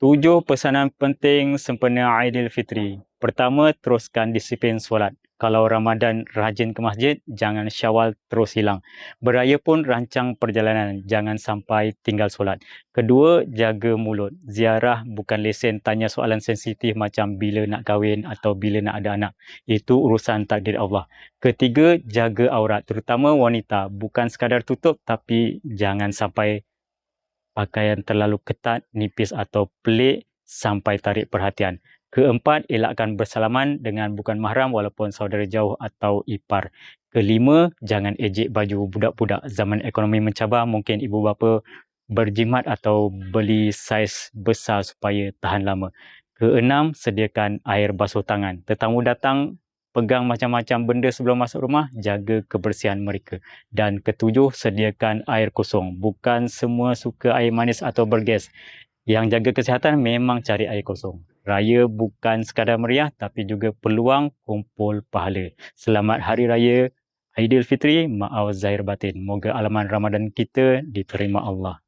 7 pesanan penting sempena Aidilfitri. Pertama, teruskan disiplin solat. Kalau Ramadan rajin ke masjid, jangan Syawal terus hilang. Beraya pun rancang perjalanan, jangan sampai tinggal solat. Kedua, jaga mulut. Ziarah bukan lesen tanya soalan sensitif macam bila nak kahwin atau bila nak ada anak. Itu urusan takdir Allah. Ketiga, jaga aurat, terutama wanita. Bukan sekadar tutup tapi jangan sampai pakaian terlalu ketat, nipis atau pelik sampai tarik perhatian. Keempat, elakkan bersalaman dengan bukan mahram walaupun saudara jauh atau ipar. Kelima, jangan ejek baju budak-budak. Zaman ekonomi mencabar, mungkin ibu bapa berjimat atau beli saiz besar supaya tahan lama. Keenam, sediakan air basuh tangan. Tetamu datang, pegang macam-macam benda sebelum masuk rumah, jaga kebersihan mereka. Dan ketujuh, sediakan air kosong. Bukan semua suka air manis atau bergas. Yang jaga kesihatan memang cari air kosong. Raya bukan sekadar meriah tapi juga peluang kumpul pahala. Selamat Hari Raya Aidilfitri, maaf zahir batin. Moga alaman Ramadan kita diterima Allah.